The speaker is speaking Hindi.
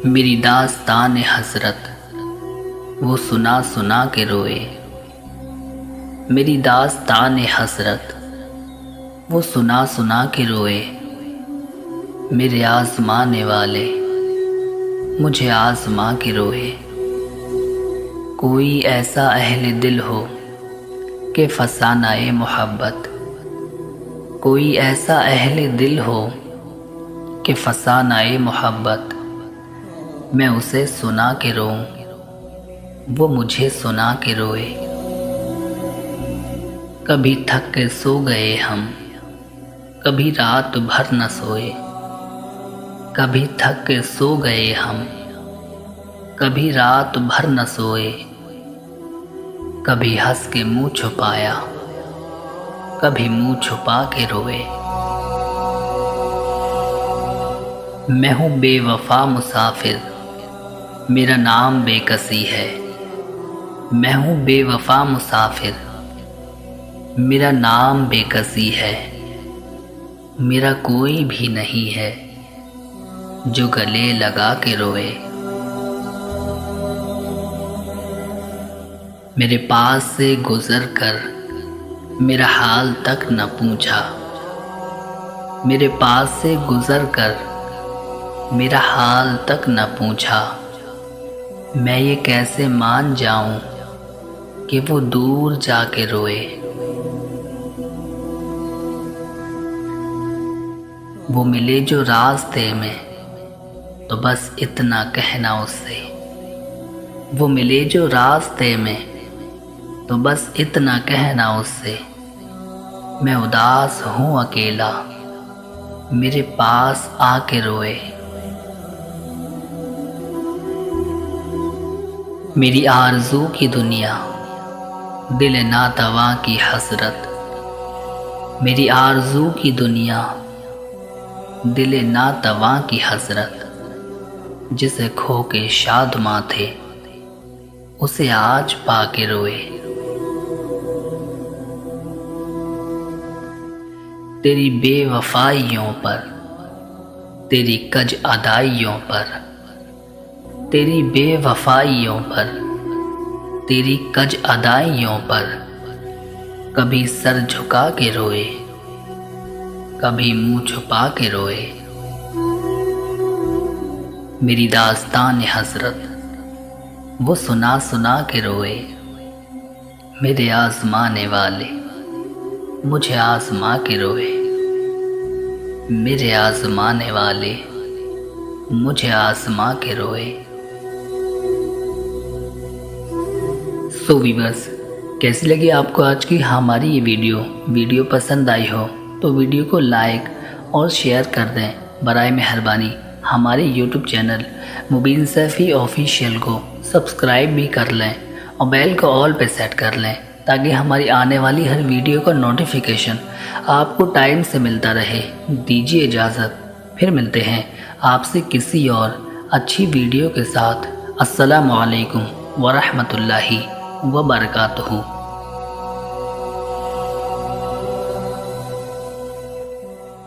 मेरी दास्तान हसरत वो सुना सुना के रोए। मेरी दास्तान हसरत वो सुना सुना के रोए। मेरे आज़माने वाले मुझे आज़मा के रोए। कोई ऐसा अहले दिल हो कि फसानाए मोहब्बत, कोई ऐसा अहले दिल हो कि फसानाए मोहब्बत। मैं उसे सुना के रोऊं, वो मुझे सुना के रोए। कभी थक के सो गए हम, कभी रात भर न सोए। कभी थक के सो गए हम, कभी रात भर न सोए। कभी हंस के मुंह छुपाया, कभी मुंह छुपा के रोए। मैं हूँ बेवफा मुसाफिर, मेरा नाम बेकसी है। मैं हूँ बेवफा मुसाफिर, मेरा नाम बेकसी है। मेरा कोई भी नहीं है जो गले लगा के रोए। मेरे पास से गुजर कर मेरा हाल तक न पूछा। मेरे पास से गुजर कर मेरा हाल तक न पूछा। मैं ये कैसे मान जाऊं कि वो दूर जाके रोए। वो मिले जो रास्ते में तो बस इतना कहना उससे। वो मिले जो रास्ते में तो बस इतना कहना उससे। मैं उदास हूँ अकेला, मेरे पास आके रोए। मेरी आरज़ू की दुनिया, दिल नातवा की हसरत। मेरी आरज़ू की दुनिया, दिल नातवा की हसरत। जिसे खो के शादमां थे उसे आज पाके रोए। तेरी बेवफाइयों पर, तेरी कज अदाइयों पर, तेरी बेवफाइयों पर, तेरी कज अदाइयों पर कभी सर झुका के रोए, कभी मुंह छुपा के रोए। मेरी दास्तान हसरत वो सुना सुना के रोए। मेरे आज़माने वाले मुझे आज़मा के रोए। मेरे आज़माने वाले मुझे आज़मा के रोए। सो वीवर्स, कैसी लगी आपको आज की हमारी ये वीडियो पसंद आई हो तो वीडियो को लाइक और शेयर कर दें। बराए मेहरबानी हमारे यूट्यूब चैनल मुबीन सैफ़ी ऑफिशियल को सब्सक्राइब भी कर लें और बेल को ऑल पे सेट कर लें ताकि हमारी आने वाली हर वीडियो का नोटिफिकेशन आपको टाइम से मिलता रहे। दीजिए इजाज़त, फिर मिलते हैं आपसे किसी और अच्छी वीडियो के साथ। अस्सलामु अलैकुम वरहमतुल्लाहि वबरकातुहू।